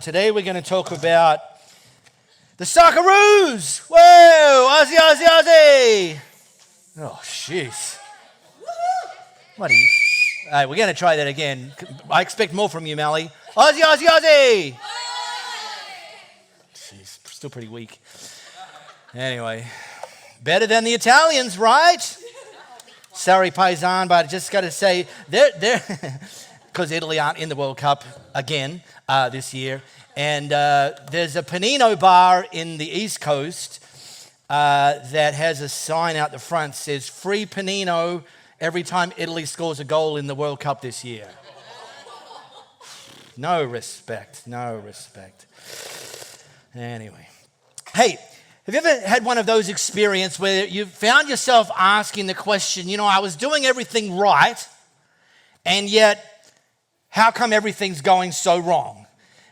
Today we're going to talk about the Socceroos. Whoa, Aussie, Aussie, Aussie. Oh, jeez. What are you? All right, we're going to try that again. I expect more from you, Mally. Aussie, Aussie, Aussie. Jeez, still pretty weak. Anyway, better than the Italians, right? Sorry, Paisan, but I just got to say, they're because Italy aren't in the World Cup again this year. And there's a panino bar in the East Coast that has a sign out the front that says free panino every time Italy scores a goal in the World Cup this year. No respect, no respect. Anyway. Hey, have you ever had one of those experiences where you found yourself asking the question, I was doing everything right, and yet how come everything's going so wrong?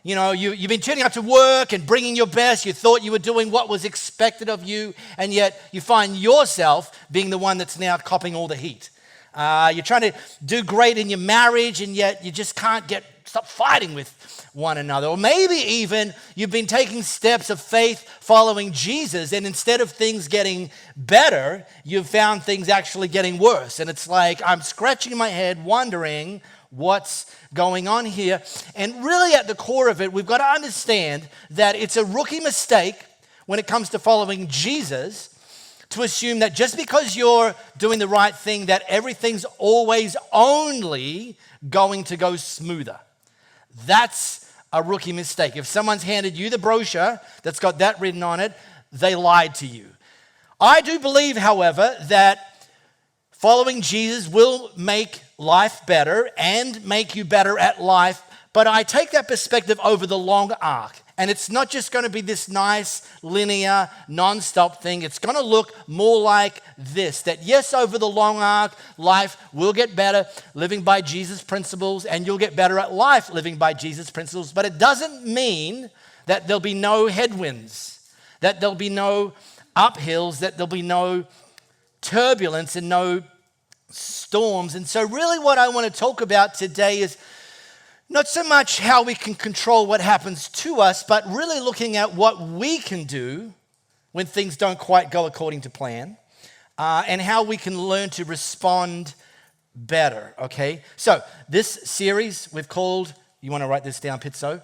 You've been turning up to work and bringing your best. You thought you were doing what was expected of you, and yet you find yourself being the one that's now copping all the heat. You're trying to do great in your marriage, and yet you just can't stop fighting with one another. Or maybe even you've been taking steps of faith following Jesus, and instead of things getting better, you've found things actually getting worse. And it's like, I'm scratching my head wondering what's going on here. And really at the core of it, we've got to understand that it's a rookie mistake when it comes to following Jesus to assume that just because you're doing the right thing, that everything's always only going to go smoother. That's a rookie mistake. If someone's handed you the brochure that's got that written on it, they lied to you. I do believe, however, that following Jesus will make life better and make you better at life, but I take that perspective over the long arc. And it's not just going to be this nice, linear, non-stop thing. It's going to look more like this, that yes, over the long arc, life will get better living by Jesus' principles, and you'll get better at life living by Jesus' principles, but it doesn't mean that there'll be no headwinds, that there'll be no uphills, that there'll be no turbulence and no storms. And so really what I want to talk about today is not so much how we can control what happens to us, but really looking at what we can do when things don't quite go according to plan, and how we can learn to respond better, okay? So this series we've called, you want to write this down, Pizzo?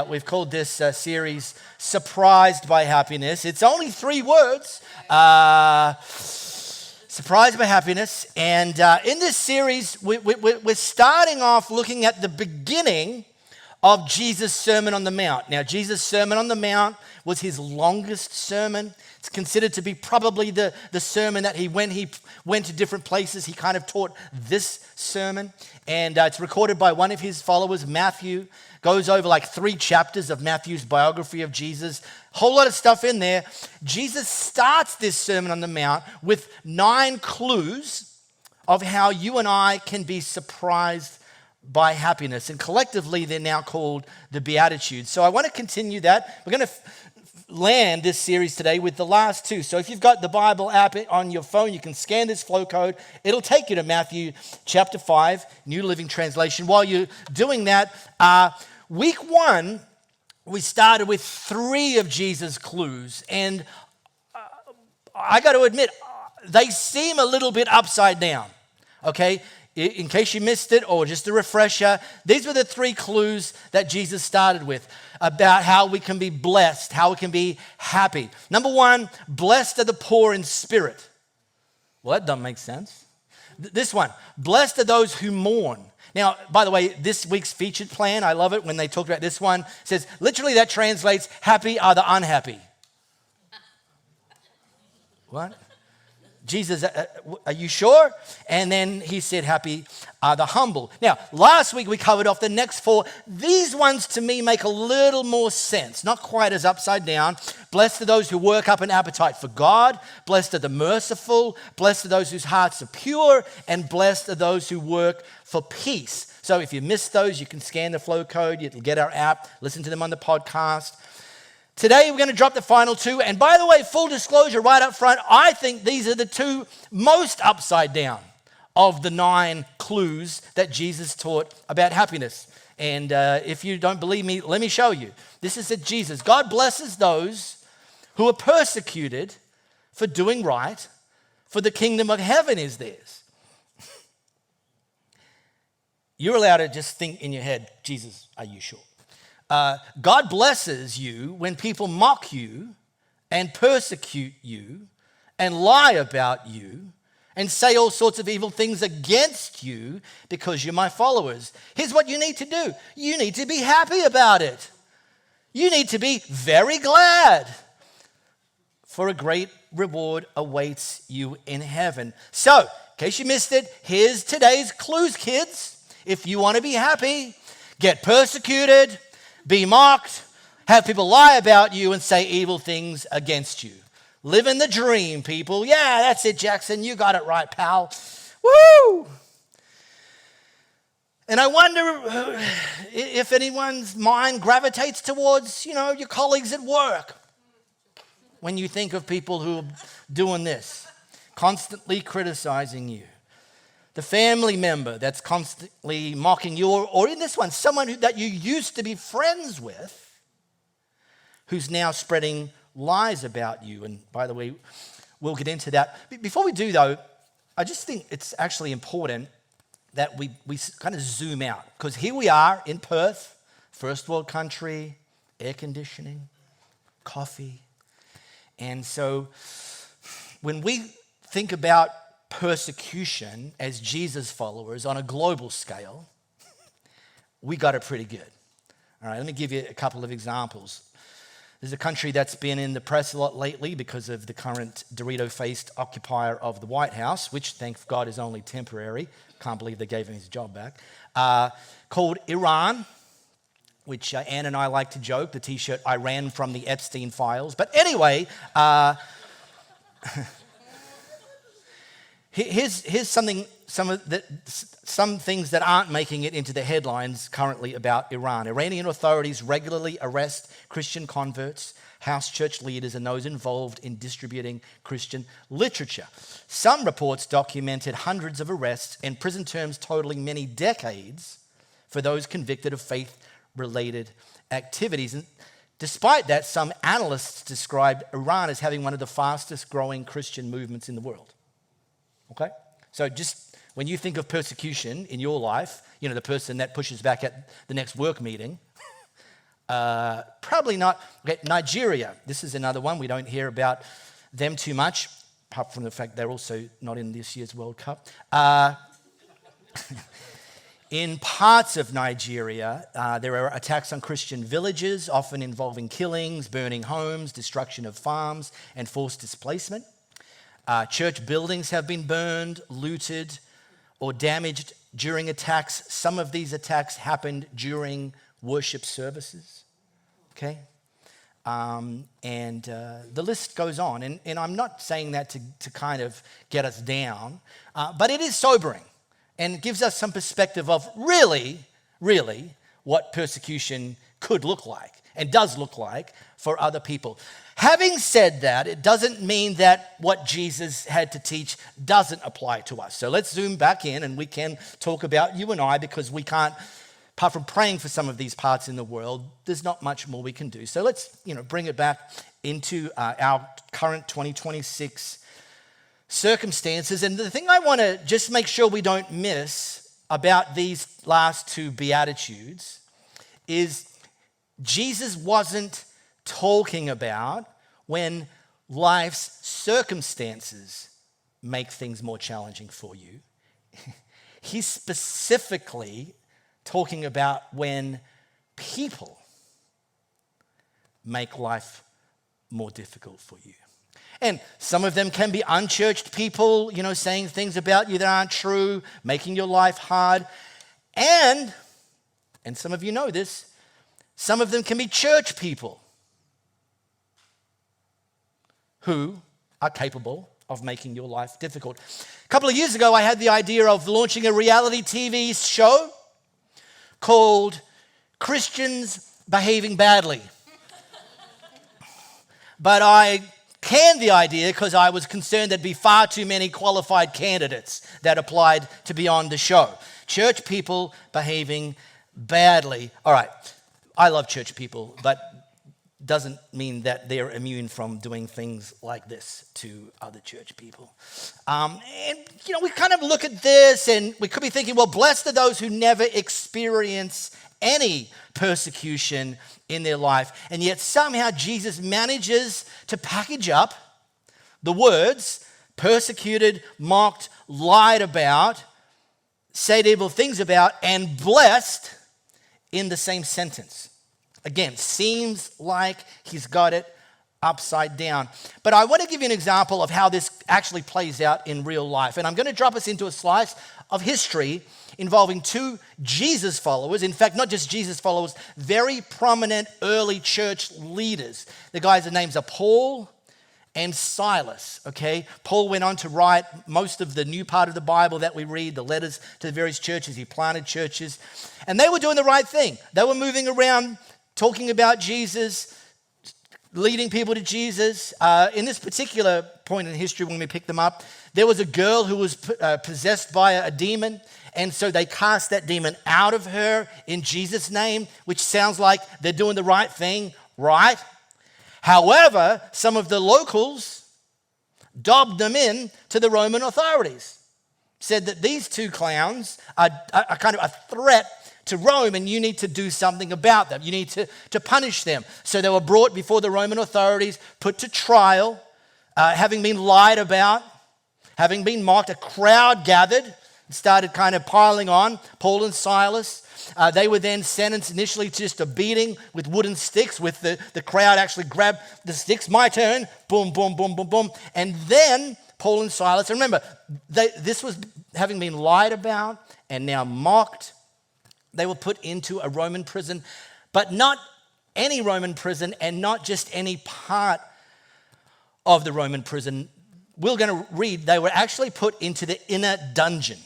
We've called this series Surprised by Happiness. It's only 3 words. Surprised by Happiness. And in this series, we're starting off looking at the beginning of Jesus' Sermon on the Mount. Now, Jesus' Sermon on the Mount was his longest sermon. It's considered to be probably the sermon that he went to different places. He kind of taught this sermon. And it's recorded by one of his followers, Matthew. Goes over like 3 chapters of Matthew's biography of Jesus. Whole lot of stuff in there. Jesus starts this Sermon on the Mount with 9 clues of how you and I can be surprised by happiness. And collectively, they're now called the Beatitudes. So I want to continue that. We're going to land this series today with the last 2. So if you've got the Bible app on your phone, you can scan this flow code. It'll take you to Matthew chapter 5, New Living Translation. While you're doing that, week 1, we started with 3 of Jesus' clues. And I got to admit, they seem a little bit upside down, okay? In case you missed it, or just a refresher, these were the 3 clues that Jesus started with about how we can be blessed, how we can be happy. Number 1, blessed are the poor in spirit. Well, that doesn't make sense. This one, blessed are those who mourn. Now, by the way, this week's featured plan, I love it when they talk about this one, says literally that translates, happy are the unhappy. What? Jesus, are you sure? And then he said, happy are the humble. Now, last week we covered off the next 4. These ones to me make a little more sense, not quite as upside down. Blessed are those who work up an appetite for God. Blessed are the merciful. Blessed are those whose hearts are pure. And blessed are those who work for peace. So if you missed those, you can scan the flow code. You'll get our app, listen to them on the podcast. Today, we're going to drop the final 2. And by the way, full disclosure right up front, I think these are the 2 most upside down of the 9 clues that Jesus taught about happiness. And if you don't believe me, let me show you. This is at Jesus. God blesses those who are persecuted for doing right, for the kingdom of heaven is theirs. You're allowed to just think in your head, Jesus, are you sure? God blesses you when people mock you and persecute you and lie about you and say all sorts of evil things against you because you're my followers. Here's what you need to do. You need to be happy about it. You need to be very glad, for a great reward awaits you in heaven. So, in case you missed it, here's today's clues, kids. If you want to be happy, get persecuted, be mocked, have people lie about you and say evil things against you. Living the dream, people. Yeah, that's it, Jackson. You got it right, pal. Woo! And I wonder if anyone's mind gravitates towards, your colleagues at work when you think of people who are doing this, constantly criticizing you. The family member that's constantly mocking you, or in this one, someone that you used to be friends with, who's now spreading lies about you. And by the way, we'll get into that. Before we do, though, I just think it's actually important that we kind of zoom out. Because here we are in Perth, first world country, air conditioning, coffee. And so when we think about persecution as Jesus followers on a global scale, we got it pretty good. All right, let me give you a couple of examples. There's a country that's been in the press a lot lately because of the current Dorito-faced occupier of the White House, which, thank God, is only temporary. Can't believe they gave him his job back. Called Iran, which Ann and I like to joke, the T-shirt, I ran from the Epstein files. But anyway, here's some things that aren't making it into the headlines currently about Iran. Iranian authorities regularly arrest Christian converts, house church leaders, and those involved in distributing Christian literature. Some reports documented hundreds of arrests and prison terms totaling many decades for those convicted of faith-related activities. And despite that, some analysts described Iran as having one of the fastest growing Christian movements in the world. Okay? So just when you think of persecution in your life, the person that pushes back at the next work meeting, probably not. Okay, Nigeria, this is another one. We don't hear about them too much, apart from the fact they're also not in this year's World Cup. In parts of Nigeria, there are attacks on Christian villages, often involving killings, burning homes, destruction of farms, and forced displacement. Church buildings have been burned, looted, or damaged during attacks. Some of these attacks happened during worship services. Okay? And the list goes on. And I'm not saying that to kind of get us down, but it is sobering and gives us some perspective of really what persecution could look like and does look like for other people. Having said that, it doesn't mean that what Jesus had to teach doesn't apply to us. So let's zoom back in and we can talk about you and I, because we can't, apart from praying for some of these parts in the world, there's not much more we can do. So let's bring it back into our current 2026 circumstances. And the thing I want to just make sure we don't miss about these last two Beatitudes is Jesus wasn't talking about when life's circumstances make things more challenging for you. He's specifically talking about when people make life more difficult for you. And some of them can be unchurched people, saying things about you that aren't true, making your life hard. And some of you know this, some of them can be church people who are capable of making your life difficult. A couple of years ago, I had the idea of launching a reality TV show called Christians Behaving Badly. But I canned the idea because I was concerned there'd be far too many qualified candidates that applied to be on the show. Church people behaving badly. All right, I love church people, but doesn't mean that they're immune from doing things like this to other church people. And, we kind of look at this and we could be thinking, well, blessed are those who never experience any persecution in their life. And yet somehow Jesus manages to package up the words persecuted, mocked, lied about, said evil things about, and blessed in the same sentence. Again, seems like he's got it upside down. But I want to give you an example of how this actually plays out in real life. And I'm going to drop us into a slice of history involving two Jesus followers. In fact, not just Jesus followers, very prominent early church leaders. The guys' names are Paul and Silas, okay? Paul went on to write most of the new part of the Bible that we read, the letters to the various churches. He planted churches. And they were doing the right thing. They were moving around, talking about Jesus, leading people to Jesus. In this particular point in history, when we pick them up, there was a girl who was possessed by a demon, and so they cast that demon out of her in Jesus' name, which sounds like they're doing the right thing, right? However, some of the locals dobbed them in to the Roman authorities, said that these two clowns are kind of a threat to Rome, and you need to do something about them. You need to punish them. So they were brought before the Roman authorities, put to trial, having been lied about, having been mocked. A crowd gathered and started kind of piling on Paul and Silas. They were then sentenced initially to just a beating with wooden sticks, with the crowd actually grabbed the sticks. My turn. Boom, boom, boom, boom, boom. And then Paul and Silas, and remember, this was having been lied about and now mocked. They were put into a Roman prison, but not any Roman prison and not just any part of the Roman prison. We're going to read they were actually put into the inner dungeon.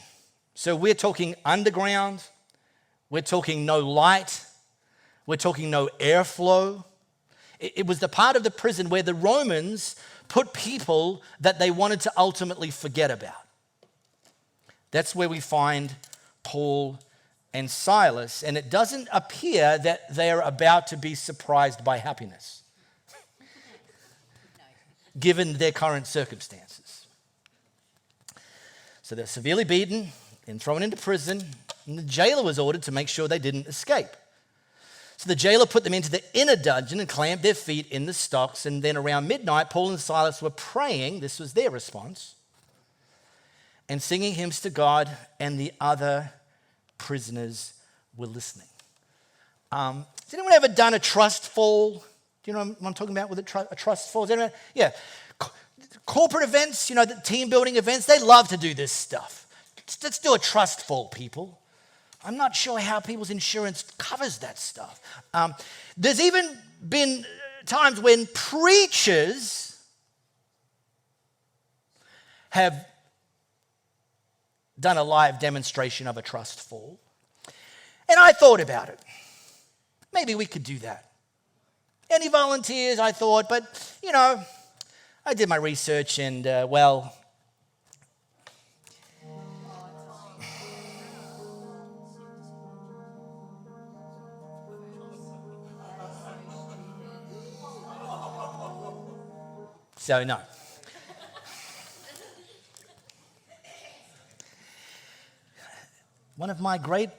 So we're talking underground. We're talking no light. We're talking no airflow. It was the part of the prison where the Romans put people that they wanted to ultimately forget about. That's where we find Paul and Silas, and it doesn't appear that they're about to be surprised by happiness, given their current circumstances. So they're severely beaten and thrown into prison, and the jailer was ordered to make sure they didn't escape. So the jailer put them into the inner dungeon and clamped their feet in the stocks, and then around midnight, Paul and Silas were praying, this was their response, and singing hymns to God, and the other prisoners were listening. Has anyone ever done a trust fall? Do you know what I'm talking about with a trust fall? Anyone? Yeah. Corporate events, the team building events, they love to do this stuff. Let's do a trust fall, people. I'm not sure how people's insurance covers that stuff. There's even been times when preachers have done a live demonstration of a trust fall. And I thought about it. Maybe we could do that. Any volunteers, I thought, but, I did my research and, so no. One of my great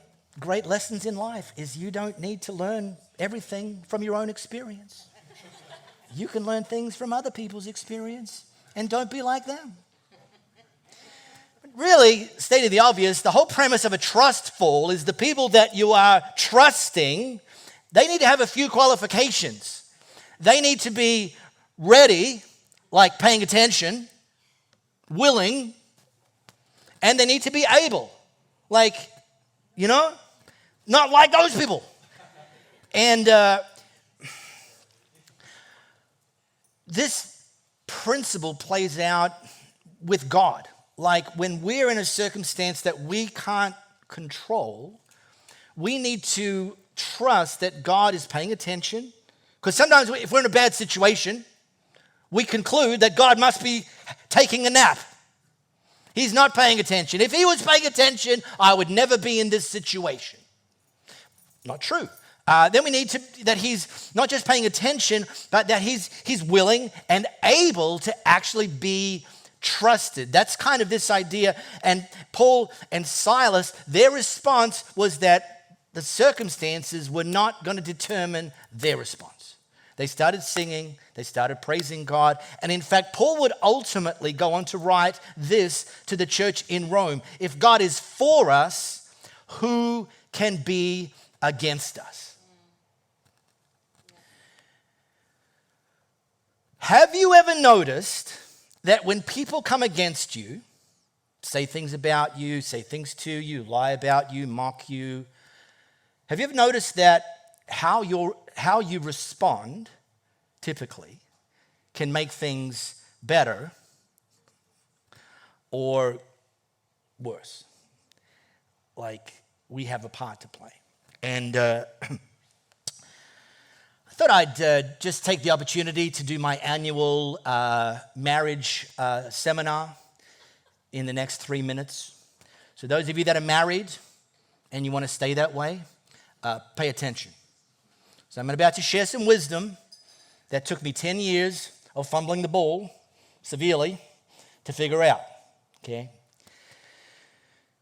lessons in life is you don't need to learn everything from your own experience. You can learn things from other people's experience, and don't be like them. Really, stating the obvious, the whole premise of a trust fall is the people that you are trusting, they need to have a few qualifications. They need to be ready, like paying attention, willing, and they need to be able. Like, not like those people. And this principle plays out with God. Like when we're in a circumstance that we can't control, we need to trust that God is paying attention. Because sometimes if we're in a bad situation, we conclude that God must be taking a nap. He's not paying attention. If he was paying attention, I would never be in this situation. Not true. Then we need that he's not just paying attention, but that he's willing and able to actually be trusted. That's kind of this idea. And Paul and Silas, their response was that the circumstances were not going to determine their response. They started singing, they started praising God, and in fact, Paul would ultimately go on to write this to the church in Rome: if God is for us, who can be against us? Have you ever noticed that when people come against you, say things about you, say things to you, lie about you, mock you, have you ever noticed that how you respond typically can make things better or worse? Like, we have a part to play. And I thought I'd just take the opportunity to do my annual marriage seminar in the next 3 minutes. So those of you that are married and you want to stay that way, pay attention. So I'm about to share some wisdom that took me 10 years of fumbling the ball severely to figure out, okay?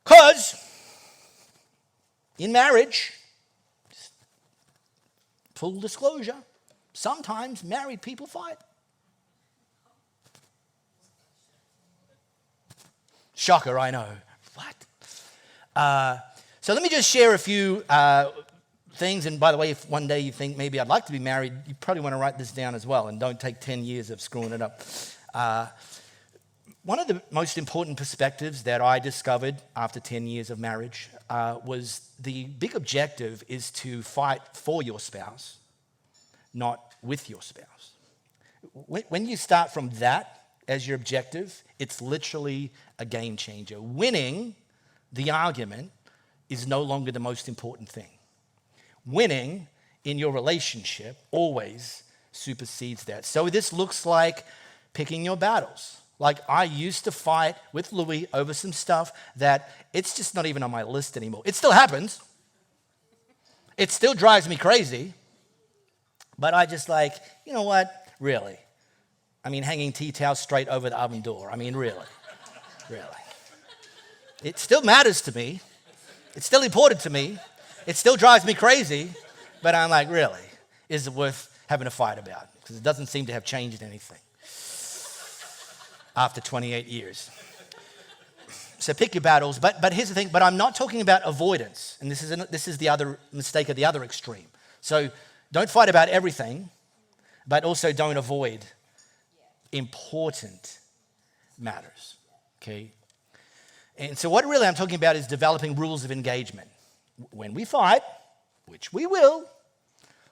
Because in marriage, full disclosure, sometimes married people fight. Shocker, I know. What? So let me just share a few things. And by the way, if one day you think maybe I'd like to be married, you probably want to write this down as well and don't take 10 years of screwing it up. One of the most important perspectives that I discovered after 10 years of marriage was the big objective is to fight for your spouse, not with your spouse. When you start from that as your objective, it's literally a game changer. Winning the argument is no longer the most important thing. Winning in your relationship always supersedes that. So this looks like picking your battles. Like, I used to fight with Louis over some stuff that it's just not even on my list anymore. It still happens. It still drives me crazy. But I just like, you know what? Really? I mean, hanging tea towels straight over the oven door. I mean, really? Really? It still matters to me. It's still important to me. It still drives me crazy. But I'm like, really? Is it worth having a fight about? Because it doesn't seem to have changed anything after 28 years. So pick your battles. But here's the thing. But I'm not talking about avoidance. And this is the other mistake at the other extreme. So don't fight about everything, but also don't avoid important matters. Okay? And so what really I'm talking about is developing rules of engagement. When we fight, which we will,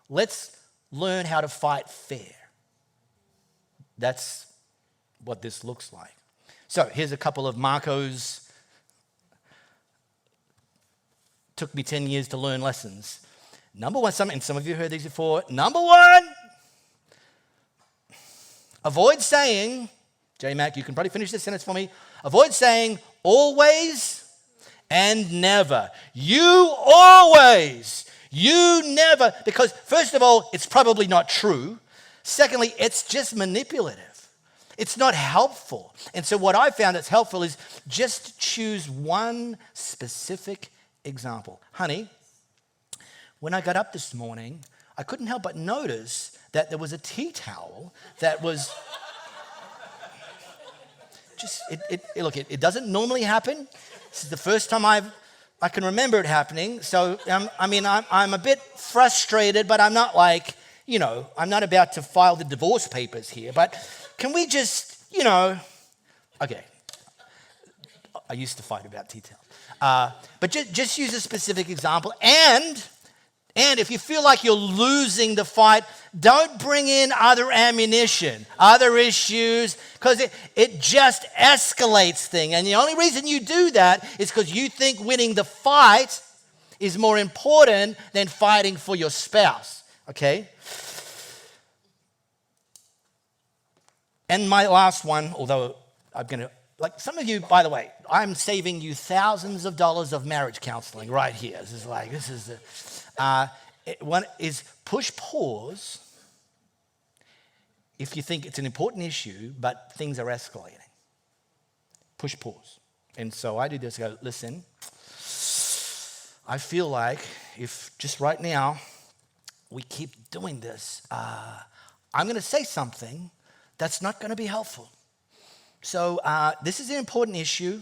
let's learn how to fight fair. That's what this looks like. So here's a couple of Marco's. Took me 10 years to learn lessons. Number one, and some of you heard these before. Number one, avoid saying, J-Mac, you can probably finish this sentence for me. Avoid saying always and never. You always, you never. Because first of all, it's probably not true. Secondly, it's just manipulative. It's not helpful. And so what I found that's helpful is just choose one specific example. Honey, when I got up this morning, I couldn't help but notice that there was a tea towel that was just, look, it doesn't normally happen. This is the first time I can remember it happening. So, I'm a bit frustrated, but I'm not like, I'm not about to file the divorce papers here. But can we just, okay. I used to fight about tea towels. But just use a specific example. And if you feel like you're losing the fight, don't bring in other ammunition, other issues, because it just escalates things. And the only reason you do that is because you think winning the fight is more important than fighting for your spouse, okay? And my last one, although I'm going to, like some of you, by the way, I'm saving you thousands of dollars of marriage counseling right here. One is push pause if you think it's an important issue, but things are escalating. Push pause. And so I do this, I go, listen, I feel like if just right now we keep doing this, I'm going to say something that's not going to be helpful. So this is an important issue.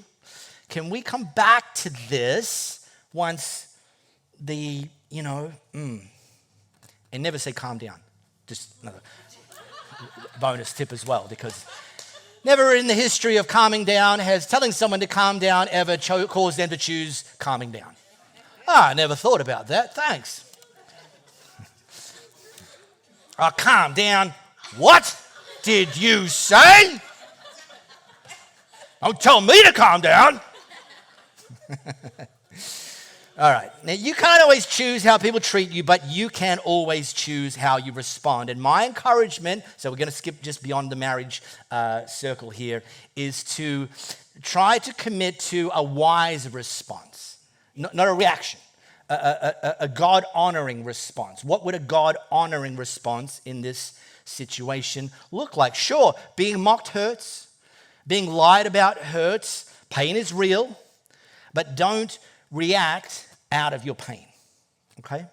Can we come back to this once and never say calm down. Just another bonus tip as well, because never in the history of calming down has telling someone to calm down ever caused them to choose calming down. I never thought about that. Thanks. Calm down. What did you say? Don't tell me to calm down. All right. Now, you can't always choose how people treat you, but you can always choose how you respond. And my encouragement, so we're going to skip just beyond the marriage circle here, is to try to commit to a wise response, not a reaction, a God-honoring response. What would a God-honoring response in this situation look like? Sure, being mocked hurts. Being lied about hurts. Pain is real. But don't react out of your pain, okay?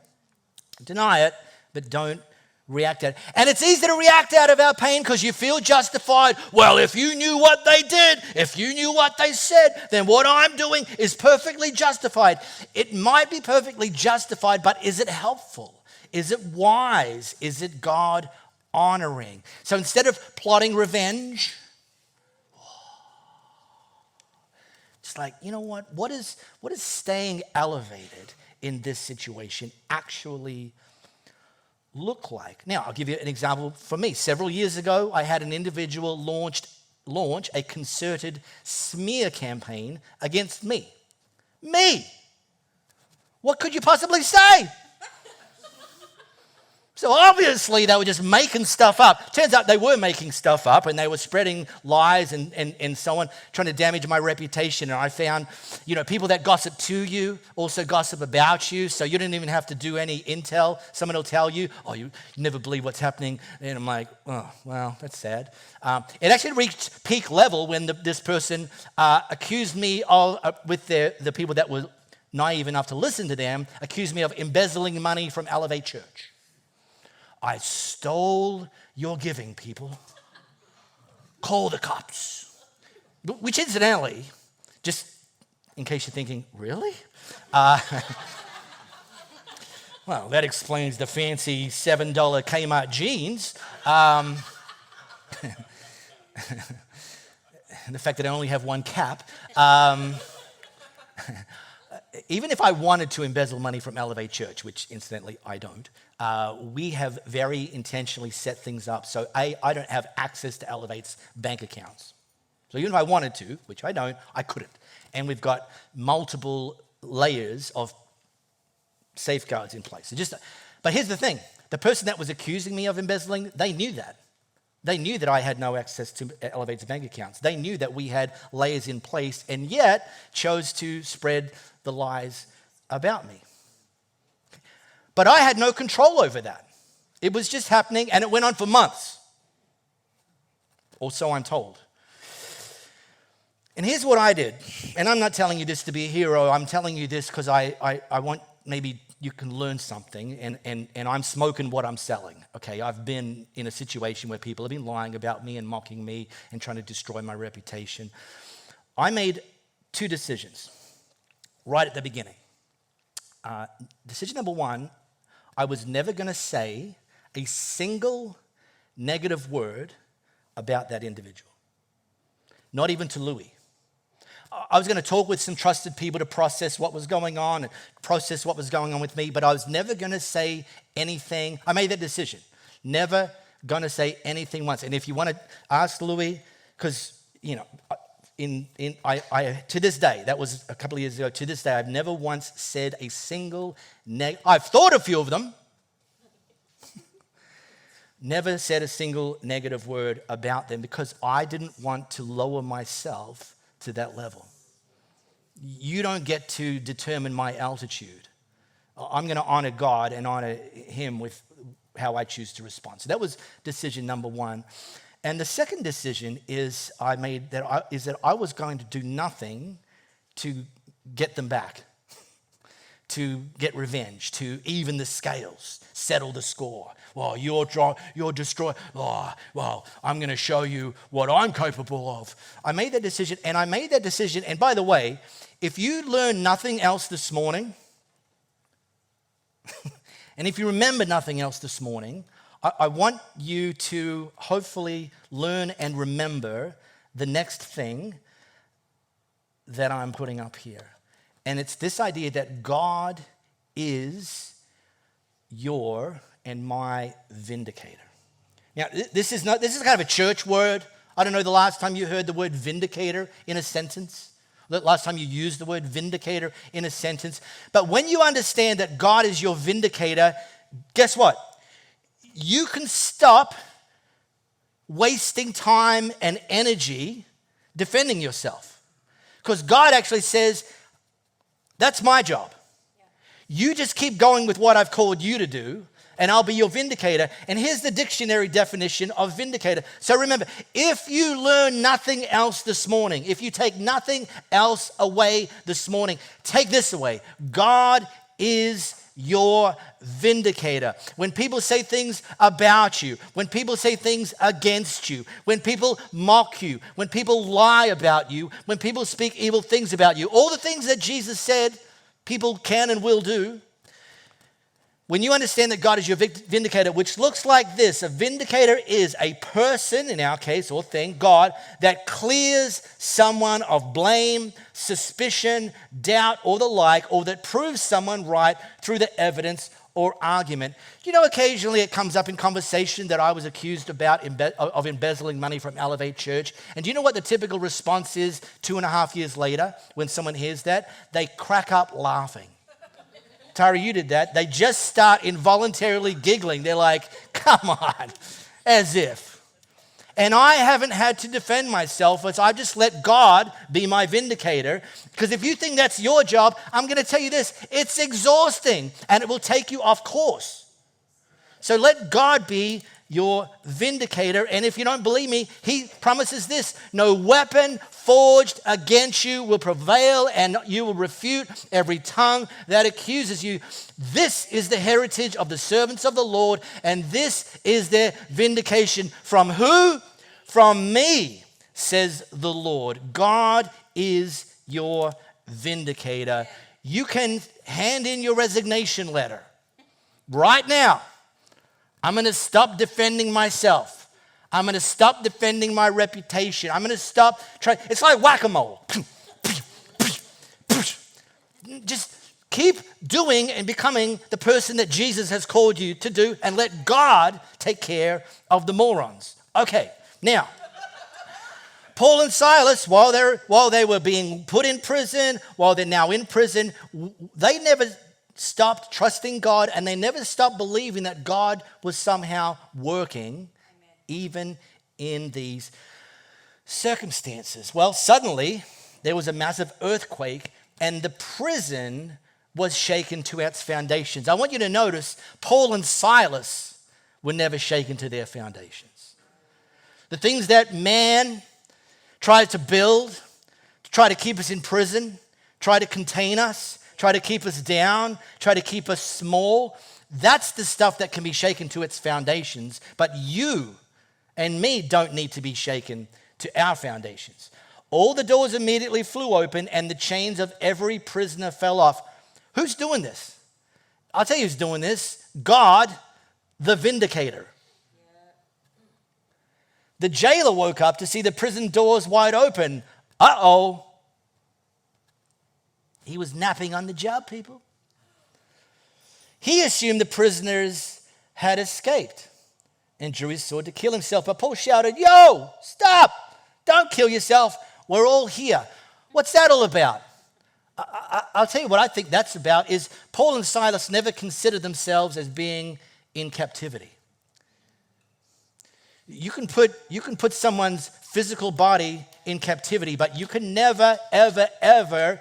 Deny it, but don't react out. And it's easy to react out of our pain because you feel justified. Well, if you knew what they did, if you knew what they said, then what I'm doing is perfectly justified. It might be perfectly justified, but is it helpful? Is it wise? Is it God-honoring? So instead of plotting revenge, it's like, you know what? What is staying elevated in this situation actually look like? Now, I'll give you an example for me. Several years ago, I had an individual launch a concerted smear campaign against me. Me! What could you possibly say? So obviously they were just making stuff up. Turns out they were making stuff up and they were spreading lies and so on, trying to damage my reputation. And I found, people that gossip to you also gossip about you. So you didn't even have to do any intel. Someone will tell you, oh, you never believe what's happening. And I'm like, oh, well, that's sad. It actually reached peak level when this person accused me of, with the people that were naive enough to listen to them, accused me of embezzling money from Elevate Church. I stole your giving, people. Call the cops. Which incidentally, just in case you're thinking, really? Well, that explains the fancy $7 Kmart jeans. And the fact that I only have one cap. Even if I wanted to embezzle money from Elevate Church, which incidentally I don't, we have very intentionally set things up. So I don't have access to Elevate's bank accounts. So even if I wanted to, which I don't, I couldn't. And we've got multiple layers of safeguards in place. But here's the thing. The person that was accusing me of embezzling, they knew that. They knew that I had no access to Elevate's bank accounts. They knew that we had layers in place and yet chose to spread the lies about me. But I had no control over that. It was just happening and it went on for months. Or so I'm told. And here's what I did. And I'm not telling you this to be a hero. I'm telling you this because I want maybe you can learn something and I'm smoking what I'm selling. Okay, I've been in a situation where people have been lying about me and mocking me and trying to destroy my reputation. I made two decisions right at the beginning. Decision number one, I was never going to say a single negative word about that individual. Not even to Louis. I was going to talk with some trusted people to process what was going on and process what was going on with me, but I was never going to say anything. I made that decision. Never going to say anything once. And if you want to ask Louis, because, I to this day, that was a couple of years ago, to this day, I've never once said a single I've thought a few of them. Never said a single negative word about them because I didn't want to lower myself to that level. You don't get to determine my altitude. I'm going to honor God and honor him with how I choose to respond. So that was decision number one. And the second decision is I made that I was going to do nothing to get them back, to get revenge, to even the scales, settle the score. Well, you're destroyed. Oh, well, I'm going to show you what I'm capable of. I made that decision, and by the way, if you learn nothing else this morning, and if you remember nothing else this morning, I want you to hopefully learn and remember the next thing that I'm putting up here. And it's this idea that God is your and my vindicator. Now, this is kind of a church word. I don't know the last time you heard the word vindicator in a sentence. The last time you used the word vindicator in a sentence. But when you understand that God is your vindicator, guess what? You can stop wasting time and energy defending yourself. Because God actually says, that's my job. You just keep going with what I've called you to do, and I'll be your vindicator. And here's the dictionary definition of vindicator. So remember, if you learn nothing else this morning, if you take nothing else away this morning, take this away. God is your vindicator. When people say things about you, when people say things against you, when people mock you, when people lie about you, when people speak evil things about you, all the things that Jesus said people can and will do, when you understand that God is your vindicator, which looks like this, a vindicator is a person, in our case, or thing, God, that clears someone of blame, suspicion, doubt, or the like, or that proves someone right through the evidence or argument. You know, occasionally it comes up in conversation that I was accused of embezzling money from Elevate Church. And do you know what the typical response is 2.5 years later when someone hears that? They crack up laughing. Tara, you did that. They just start involuntarily giggling. They're like, come on, as if. And I haven't had to defend myself, as I've just let God be my vindicator. Because if you think that's your job, I'm going to tell you this, it's exhausting and it will take you off course. So let God be your vindicator. And if you don't believe me, he promises this: no weapon forged against you will prevail, and you will refute every tongue that accuses you. This is the heritage of the servants of the Lord, and this is their vindication. From who? From me, says the Lord. God is your vindicator. You can hand in your resignation letter right now. I'm going to stop defending myself. I'm going to stop defending my reputation. I'm going to stop trying. It's like whack-a-mole. Just keep doing and becoming the person that Jesus has called you to do, and let God take care of the morons. Okay, now, Paul and Silas, while they were being put in prison, while they're now in prison, they never stopped trusting God, and they never stopped believing that God was somehow working. Amen. Even in these circumstances. Well, suddenly there was a massive earthquake and the prison was shaken to its foundations. I want you to notice Paul and Silas were never shaken to their foundations. The things that man tried to build to try to keep us in prison, try to contain us, try to keep us down, try to keep us small, that's the stuff that can be shaken to its foundations. But you and me don't need to be shaken to our foundations. All the doors immediately flew open and the chains of every prisoner fell off. Who's doing this? I'll tell you who's doing this. God, the vindicator. The jailer woke up to see the prison doors wide open. Uh-oh. He was napping on the job, people. He assumed the prisoners had escaped and drew his sword to kill himself. But Paul shouted, "Yo, stop! Don't kill yourself. We're all here." What's that all about? I'll tell you what I think that's about is Paul and Silas never considered themselves as being in captivity. You can put someone's physical body in captivity, but you can never, ever, ever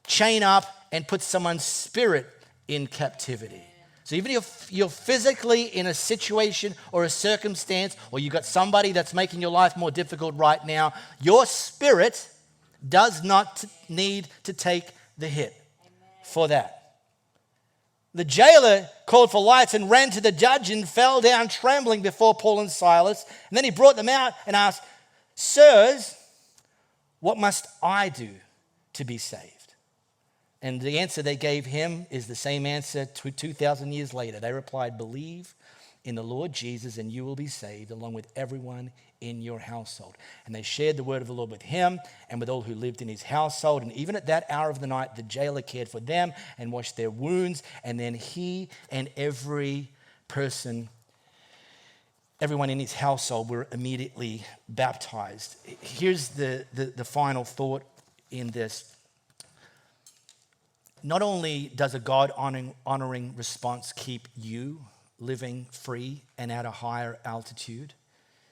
chain up and put someone's spirit in captivity. So even if you're physically in a situation or a circumstance, or you've got somebody that's making your life more difficult right now, your spirit does not need to take the hit for that. The jailer called for lights and ran to the judge and fell down trembling before Paul and Silas. And then he brought them out and asked, "Sirs, what must I do to be saved?" And the answer they gave him is the same answer 2,000 years later. They replied, "Believe in the Lord Jesus and you will be saved, along with everyone in your household." And they shared the word of the Lord with him and with all who lived in his household. And even at that hour of the night, the jailer cared for them and washed their wounds. And then he and everyone in his household were immediately baptized. Here's the final thought in this. Not only does a God-honoring response keep you living free and at a higher altitude,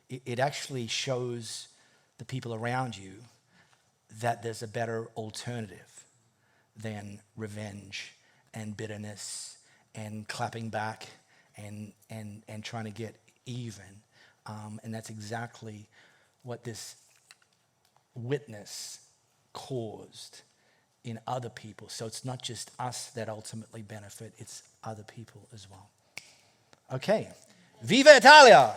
it actually shows the people around you that there's a better alternative than revenge and bitterness and clapping back and trying to get even. And that's exactly what this witness caused in other people. So it's not just us that ultimately benefit, it's other people as well. Okay. Viva Italia!